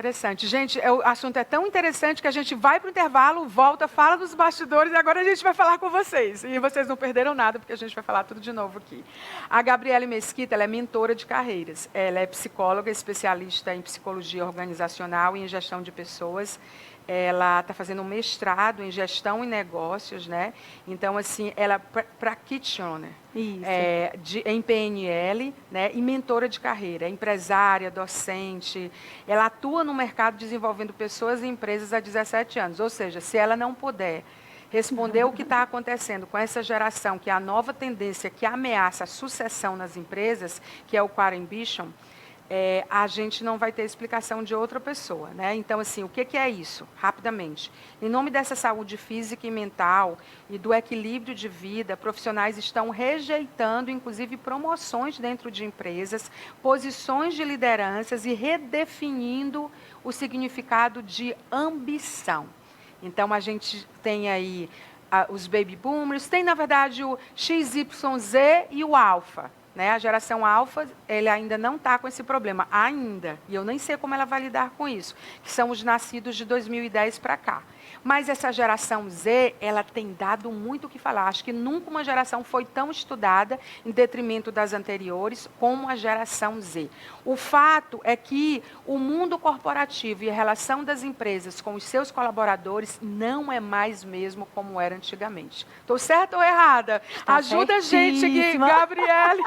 interessante. Gente, o assunto é tão interessante que a gente vai para o intervalo, volta, fala dos bastidores e agora a gente vai falar com vocês. E vocês não perderam nada, porque a gente vai falar tudo de novo aqui. A Gabriele Mesquita, ela é mentora de carreiras. Ela é psicóloga, especialista em psicologia organizacional e em gestão de pessoas. Ela está fazendo um mestrado em gestão e negócios, né? Então, assim, ela é practitioner em PNL, né? E mentora de carreira, empresária, docente. Ela atua no mercado desenvolvendo pessoas e empresas há 17 anos. Ou seja, se ela não puder responder o que está acontecendo com essa geração, que é a nova tendência que ameaça a sucessão nas empresas, que é o Core Ambition, a gente não vai ter explicação de outra pessoa, né? Então, assim, o que é isso? Rapidamente. Em nome dessa saúde física e mental e do equilíbrio de vida, profissionais estão rejeitando, inclusive, promoções dentro de empresas, posições de lideranças e redefinindo o significado de ambição. Então, a gente tem aí os baby boomers, tem, na verdade, o XYZ e o alfa. Né? A geração alfa, ele ainda não está com esse problema, ainda. E eu nem sei como ela vai lidar com isso, que são os nascidos de 2010 para cá. Mas essa geração Z, ela tem dado muito o que falar. Acho que nunca uma geração foi tão estudada, em detrimento das anteriores, como a geração Z. O fato é que o mundo corporativo e a relação das empresas com os seus colaboradores não é mais mesmo como era antigamente. Estou certa ou errada? Está Ajuda a gente aqui, Gabriele.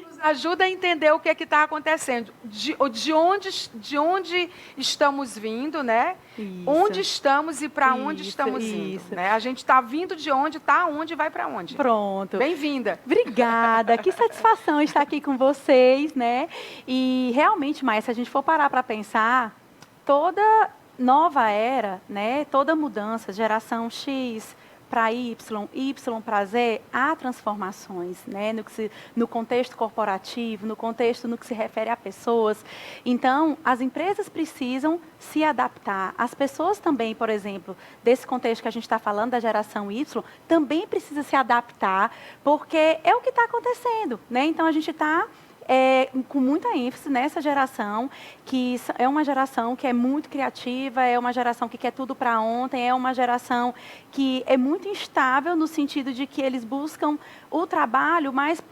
Nos ajuda a entender o que está acontecendo. De onde estamos vindo, né? Isso. Onde estamos e para onde estamos indo. Né? A gente está vindo de onde, está onde, vai para onde. Pronto. Bem-vinda. Obrigada. Que satisfação estar aqui com vocês, né? E realmente, Maia, se a gente for parar para pensar, toda nova era, né? Toda mudança, geração X para Y, Y para Z, há transformações, né? No contexto corporativo, no contexto no que se refere a pessoas. Então, as empresas precisam se adaptar. As pessoas também, por exemplo, desse contexto que a gente está falando, da geração Y, também precisa se adaptar, porque é o que está acontecendo, né? Então, a gente está com muita ênfase nessa geração, que é uma geração que é muito criativa, é uma geração que quer tudo para ontem, é uma geração que é muito instável no sentido de que eles buscam o trabalho mais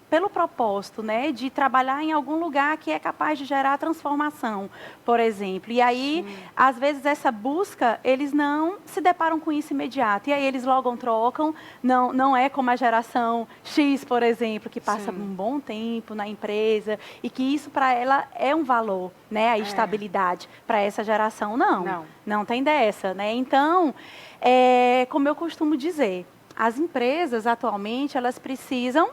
pelo propósito, né, de trabalhar em algum lugar que é capaz de gerar transformação, por exemplo. E aí, às vezes, essa busca, eles não se deparam com isso imediato. E aí eles logo trocam, não é como a geração X, por exemplo, que passa um bom tempo na empresa e que isso para ela é um valor, né, a estabilidade. Para essa geração, não tem dessa, né? Então, como eu costumo dizer, as empresas atualmente, elas precisam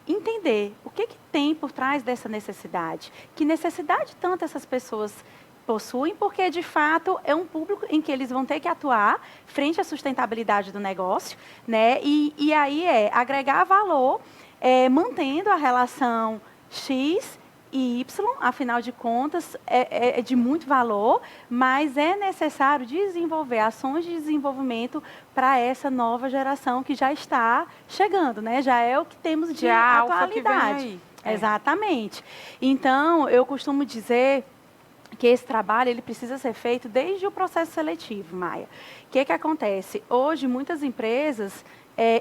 entender o que tem por trás dessa necessidade. Que necessidade tanto essas pessoas possuem, porque, de fato, é um público em que eles vão ter que atuar frente à sustentabilidade do negócio, né? E aí agregar valor, mantendo a relação X e Y, afinal de contas, é de muito valor, mas é necessário desenvolver ações de desenvolvimento para essa nova geração que já está chegando, né? Já é o que temos de atualidade. Exatamente. Então, eu costumo dizer que esse trabalho ele precisa ser feito desde o processo seletivo, Maia. O que acontece? Hoje, muitas empresas,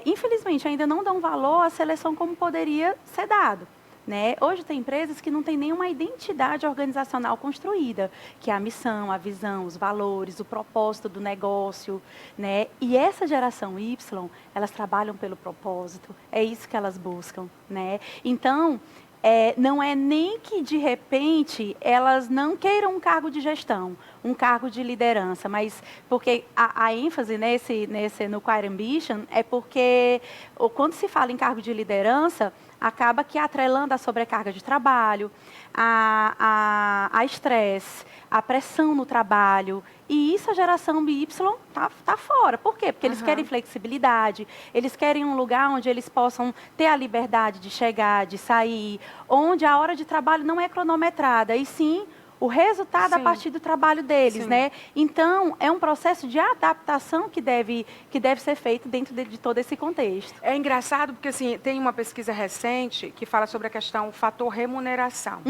infelizmente, ainda não dão valor à seleção como poderia ser dado. Né? Hoje tem empresas que não têm nenhuma identidade organizacional construída, que é a missão, a visão, os valores, o propósito do negócio. Né? E essa geração Y, elas trabalham pelo propósito, é isso que elas buscam. Né? Então, não é nem que, de repente, elas não queiram um cargo de gestão, um cargo de liderança, mas porque a ênfase no Core Ambition é porque, quando se fala em cargo de liderança, acaba que atrelando a sobrecarga de trabalho, a estresse, a pressão no trabalho. E isso a geração Y tá fora. Por quê? Porque eles querem flexibilidade, eles querem um lugar onde eles possam ter a liberdade de chegar, de sair, onde a hora de trabalho não é cronometrada, e sim o resultado a partir do trabalho deles, né? Então, é um processo de adaptação que deve ser feito dentro de todo esse contexto. É engraçado porque, assim, tem uma pesquisa recente que fala sobre a questão fator remuneração.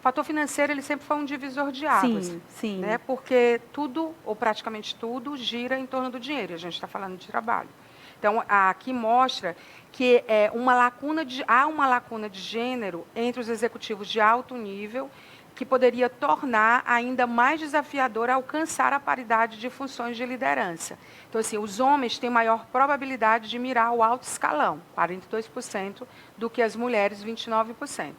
fator financeiro ele sempre foi um divisor de águas. Sim, sim. Né? Porque tudo, ou praticamente tudo, gira em torno do dinheiro. E a gente está falando de trabalho. Então, aqui mostra que há uma lacuna de gênero entre os executivos de alto nível que poderia tornar ainda mais desafiador alcançar a paridade de funções de liderança. Então, assim, os homens têm maior probabilidade de mirar o alto escalão, 42%, do que as mulheres, 29%.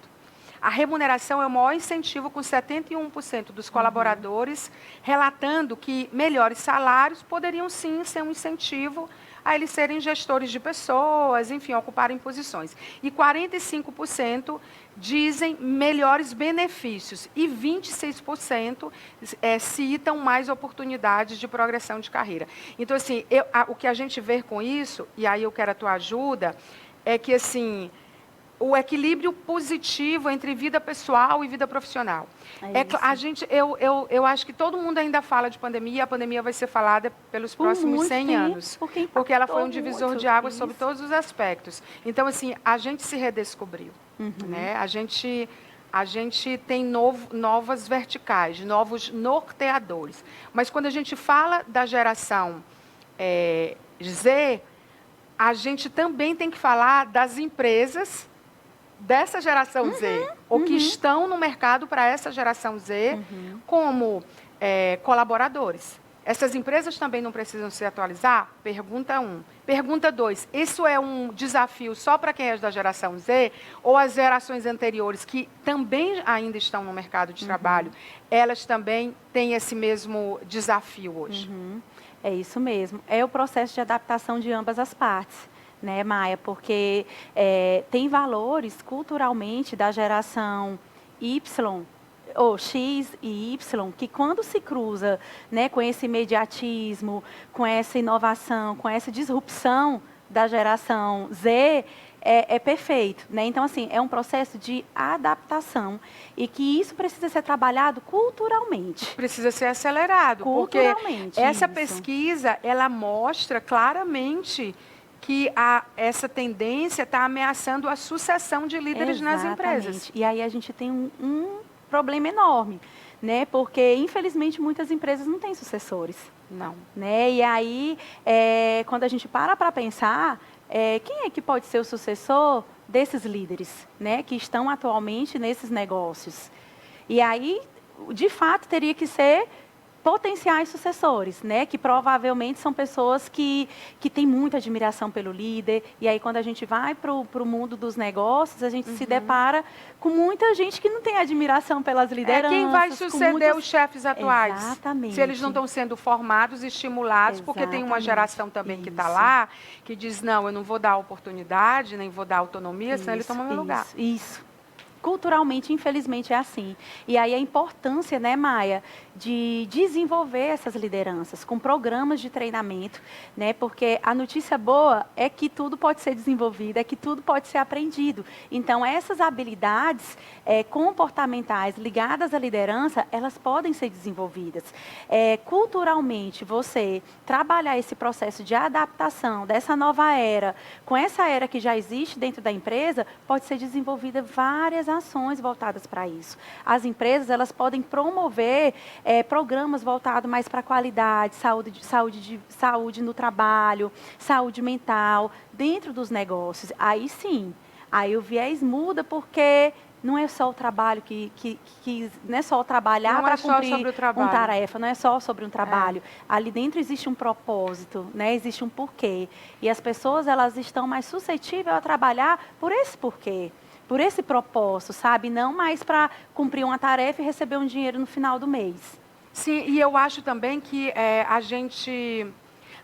A remuneração é o maior incentivo, com 71% dos colaboradores relatando que melhores salários poderiam, sim, ser um incentivo a eles serem gestores de pessoas, enfim, ocuparem posições. E 45% dizem melhores benefícios e 26% citam mais oportunidades de progressão de carreira. Então, assim, o que a gente vê com isso, e aí eu quero a tua ajuda, é que, assim, o equilíbrio positivo entre vida pessoal e vida profissional. Eu acho que todo mundo ainda fala de pandemia, a pandemia vai ser falada pelos próximos 100 anos, porque ela foi um divisor de águas sobre todos os aspectos. Então, assim, a gente se redescobriu, né? A gente tem novas verticais, novos norteadores. Mas quando a gente fala da geração Z, a gente também tem que falar das empresas dessa geração Z, ou que estão no mercado para essa geração Z, como colaboradores. Essas empresas também não precisam se atualizar? Pergunta 1. Pergunta 2. Isso é um desafio só para quem é da geração Z, ou as gerações anteriores, que também ainda estão no mercado de trabalho, elas também têm esse mesmo desafio hoje? É isso mesmo. É o processo de adaptação de ambas as partes, né, Maia? Porque tem valores culturalmente da geração Y, ou X e Y, que quando se cruza, né, com esse imediatismo, com essa inovação, com essa disrupção da geração Z, é perfeito, né? Então, assim, é um processo de adaptação e que isso precisa ser trabalhado culturalmente. Precisa ser acelerado, porque essa pesquisa, ela mostra claramente que essa tendência está ameaçando a sucessão de líderes nas empresas. E aí a gente tem um problema enorme, né? Porque, infelizmente, muitas empresas não têm sucessores. Não. Né? E aí, quando a gente para pensar, quem é que pode ser o sucessor desses líderes, né, que estão atualmente nesses negócios? E aí, de fato, teria que ser potenciais sucessores, né, que provavelmente são pessoas que têm muita admiração pelo líder. E aí, quando a gente vai para o mundo dos negócios, a gente se depara com muita gente que não tem admiração pelas lideranças. Quem vai suceder os chefes atuais? Exatamente. Se eles não estão sendo formados e estimulados, porque tem uma geração também que está lá, que diz, não, eu não vou dar oportunidade, nem vou dar autonomia, senão ele toma meu lugar. Isso. Culturalmente, infelizmente, é assim. E aí a importância, né, Maia, de desenvolver essas lideranças com programas de treinamento, né? Porque a notícia boa é que tudo pode ser desenvolvido, é que tudo pode ser aprendido. Então, essas habilidades comportamentais ligadas à liderança, elas podem ser desenvolvidas. Culturalmente, você trabalhar esse processo de adaptação dessa nova era com essa era que já existe dentro da empresa, pode ser desenvolvida várias ações voltadas para isso. As empresas, elas podem promover programas voltados mais para a qualidade, saúde no trabalho, saúde mental, dentro dos negócios. Aí sim, aí o viés muda, porque não é só o trabalho não é só trabalhar para cumprir uma tarefa, não é só sobre um trabalho. Ali dentro existe um propósito, né? Existe um porquê. E as pessoas, elas estão mais suscetíveis a trabalhar por esse porquê, por esse propósito, sabe? Não mais para cumprir uma tarefa e receber um dinheiro no final do mês. Sim, e eu acho também que a gente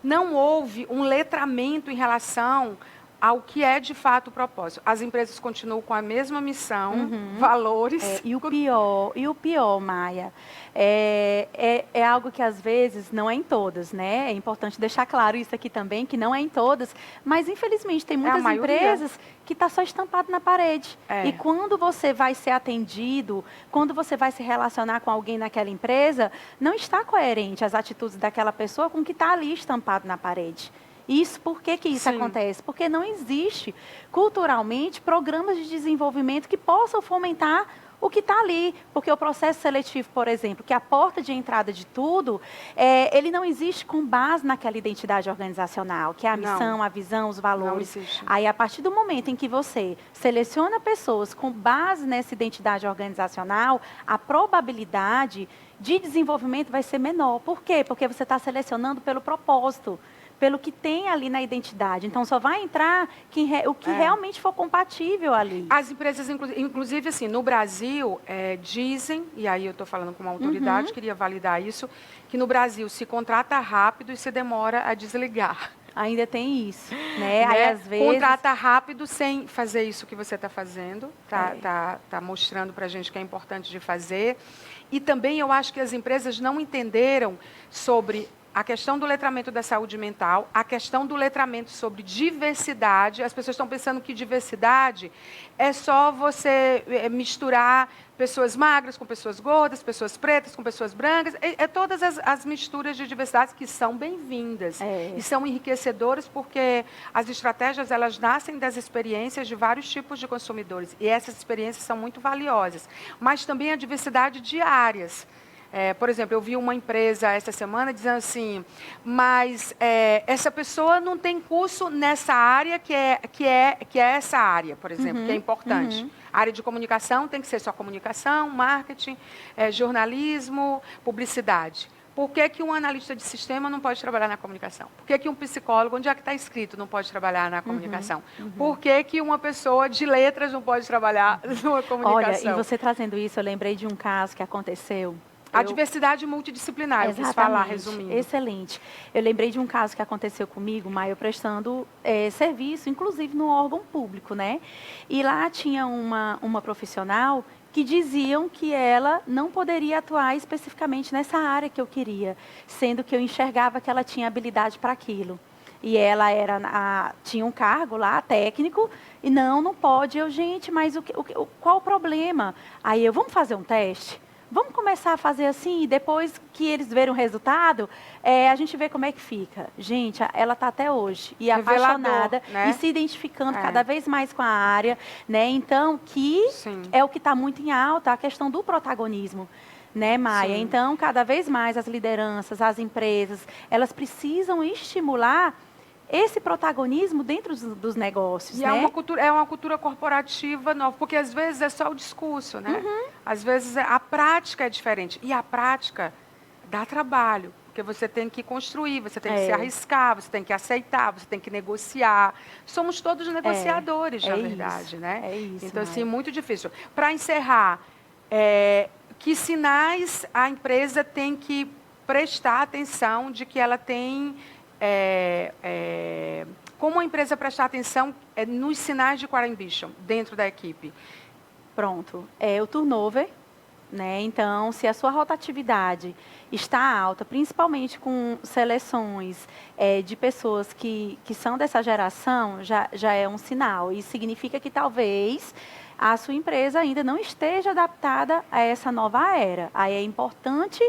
não houve um letramento em relação ao que é de fato o propósito. As empresas continuam com a mesma missão, valores. E o pior, Maia, é algo que às vezes não é em todas, né? É importante deixar claro isso aqui também, que não é em todas, mas infelizmente tem muitas empresas que está só estampado na parede. E quando você vai ser atendido, quando você vai se relacionar com alguém naquela empresa, não está coerente as atitudes daquela pessoa com o que está ali estampado na parede. Isso, por que isso acontece? Porque não existe, culturalmente, programas de desenvolvimento que possam fomentar o que está ali. Porque o processo seletivo, por exemplo, que é a porta de entrada de tudo, ele não existe com base naquela identidade organizacional, que é a missão, a visão, os valores. Aí, a partir do momento em que você seleciona pessoas com base nessa identidade organizacional, a probabilidade de desenvolvimento vai ser menor. Por quê? Porque você está selecionando pelo propósito, pelo que tem ali na identidade. Então, só vai entrar o que realmente for compatível ali. As empresas, inclusive, assim, no Brasil, dizem, e aí eu estou falando com uma autoridade, queria validar isso, que no Brasil se contrata rápido e se demora a desligar. Ainda tem isso, né? Aí, às vezes... Contrata rápido sem fazer isso que você está fazendo, tá mostrando para a gente que é importante de fazer. E também eu acho que as empresas não entenderam sobre a questão do letramento da saúde mental, a questão do letramento sobre diversidade. As pessoas estão pensando que diversidade é só você misturar pessoas magras com pessoas gordas, pessoas pretas com pessoas brancas. É todas as misturas de diversidade que são bem-vindas. E são enriquecedoras porque as estratégias, elas nascem das experiências de vários tipos de consumidores. E essas experiências são muito valiosas. Mas também a diversidade de áreas. Por exemplo, eu vi uma empresa essa semana dizendo assim, mas essa pessoa não tem curso nessa área que é essa área, por exemplo, que é importante. A área de comunicação tem que ser só comunicação, marketing, jornalismo, publicidade. Por que um analista de sistema não pode trabalhar na comunicação? Por que um psicólogo, onde é que está escrito, não pode trabalhar na comunicação? Por que uma pessoa de letras não pode trabalhar na comunicação? Olha, e você trazendo isso, eu lembrei de um caso que aconteceu. A diversidade multidisciplinar, eu quis falar, resumindo. Excelente. Eu lembrei de um caso que aconteceu comigo, Maia, prestando serviço, inclusive no órgão público, né? E lá tinha uma profissional que diziam que ela não poderia atuar especificamente nessa área que eu queria, sendo que eu enxergava que ela tinha habilidade para aquilo. E ela tinha um cargo lá, técnico, e não pode. Eu, gente, mas qual o problema? Aí vamos fazer um teste? Vamos começar a fazer assim, e depois que eles verem o resultado, a gente vê como é que fica. Gente, ela está até hoje, e apaixonada, né? E se identificando cada vez mais com a área, né? Então, é o que está muito em alta, a questão do protagonismo. Né, Maia? Sim. Então, cada vez mais as lideranças, as empresas, elas precisam estimular esse protagonismo dentro dos negócios. E né? é uma cultura corporativa nova, porque às vezes é só o discurso, né? Às vezes a prática é diferente. E a prática dá trabalho, porque você tem que construir, você tem que se arriscar, você tem que aceitar, você tem que negociar. Somos todos negociadores, na verdade, né? É isso, então, assim, muito difícil. Para encerrar, que sinais a empresa tem que prestar atenção de que ela tem... como a empresa prestar atenção nos sinais de Core Ambition dentro da equipe? Pronto. O turnover, né? Então, se a sua rotatividade está alta, principalmente com seleções de pessoas que são dessa geração, já é um sinal. Isso significa que talvez a sua empresa ainda não esteja adaptada a essa nova era. Aí é importante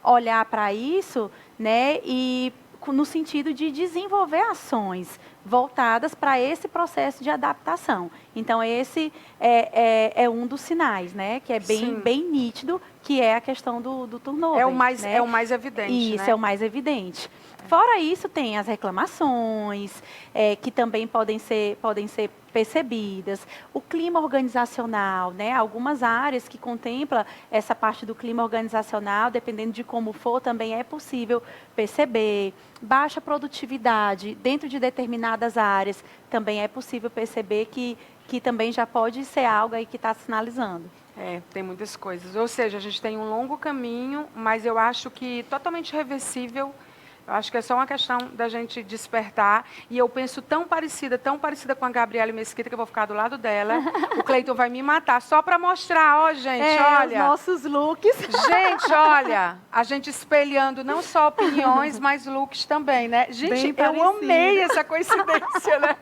olhar para isso, né? E no sentido de desenvolver ações voltadas para esse processo de adaptação. Então, esse é um dos sinais, né? Que é bem nítido, que é a questão do turnover. É o mais evidente, Isso, é o mais evidente. Fora isso, tem as reclamações, que também podem ser percebidas. O clima organizacional, né? Algumas áreas que contemplam essa parte do clima organizacional, dependendo de como for, também é possível perceber. Baixa produtividade dentro de determinadas áreas, também é possível perceber que também já pode ser algo aí que está sinalizando. Tem muitas coisas. Ou seja, a gente tem um longo caminho, mas eu acho que totalmente reversível. Eu acho que é só uma questão da gente despertar. E eu penso tão parecida com a Gabriele Mesquita, que eu vou ficar do lado dela. O Cleiton vai me matar, só para mostrar, ó, gente, olha. Os nossos looks. Gente, olha, a gente espelhando não só opiniões, mas looks também, né? Gente, eu amei essa coincidência, né?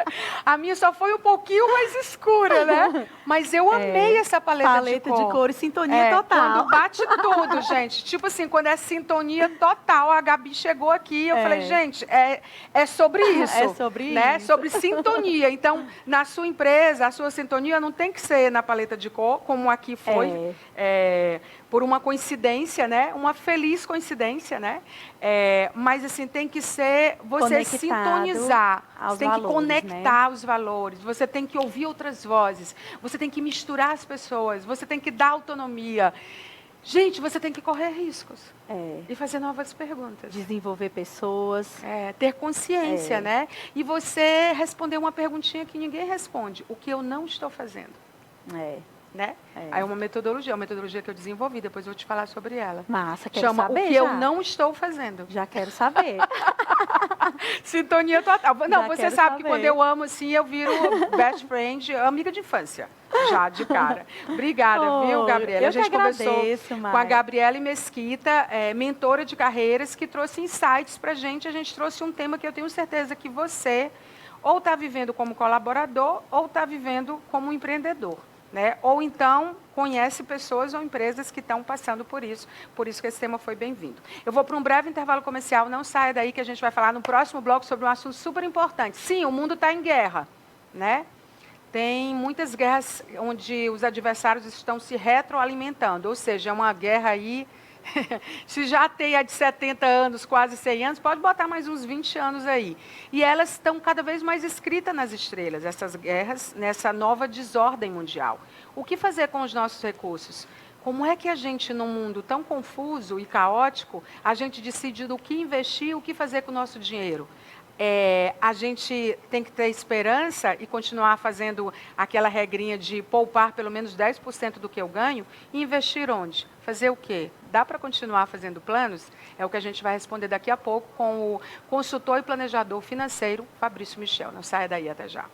A minha só foi um pouquinho mais escura, né? Mas eu amei essa paleta de cores, sintonia total. Quando bate tudo, gente. Tipo assim, quando é sintonia total, a Gabi chegou aqui. aqui, eu falei, gente, é sobre isso. É sobre né? isso. Sobre sintonia. Então, na sua empresa, a sua sintonia não tem que ser na paleta de cor, como aqui foi, por uma coincidência, né? Uma feliz coincidência, né? Mas, assim, tem que ser você Conectado sintonizar. aos Você tem que valores, conectar os valores. Você tem que ouvir outras vozes. Você tem que misturar as pessoas. Você tem que dar autonomia. Gente, você tem que correr riscos. E fazer novas perguntas. Desenvolver pessoas. Ter consciência, né? E você responder uma perguntinha que ninguém responde. O que eu não estou fazendo? Né? Aí é uma metodologia que eu desenvolvi, depois eu vou te falar sobre ela. Massa, quero Chama saber O que já. eu não estou fazendo. Já quero saber. Sintonia total. Não, Já você quero sabe que saber. quando eu amo assim, eu viro best friend, amiga de infância. Já, de cara. Obrigada, viu, Gabriela? Eu A gente que agradeço, conversou Maia. com a Gabriele Mesquita, mentora de carreiras, que trouxe insights para a gente. A gente trouxe um tema que eu tenho certeza que você ou está vivendo como colaborador ou está vivendo como empreendedor. Né? Ou então conhece pessoas ou empresas que estão passando por isso que esse tema foi bem-vindo. Eu vou para um breve intervalo comercial, não saia daí que a gente vai falar no próximo bloco sobre um assunto super importante. Sim, o mundo está em guerra, né? Tem muitas guerras onde os adversários estão se retroalimentando, ou seja, é uma guerra aí, se já tem a de 70 anos, quase 100 anos, pode botar mais uns 20 anos aí. E elas estão cada vez mais escritas nas estrelas, essas guerras, nessa nova desordem mundial. O que fazer com os nossos recursos? Como é que a gente, num mundo tão confuso e caótico, a gente decide do que investir e o que fazer com o nosso dinheiro? A gente tem que ter esperança e continuar fazendo aquela regrinha de poupar pelo menos 10% do que eu ganho e investir onde? Fazer o quê? Dá para continuar fazendo planos? É o que a gente vai responder daqui a pouco com o consultor e planejador financeiro Fabrício Michel. Não saia daí, até já.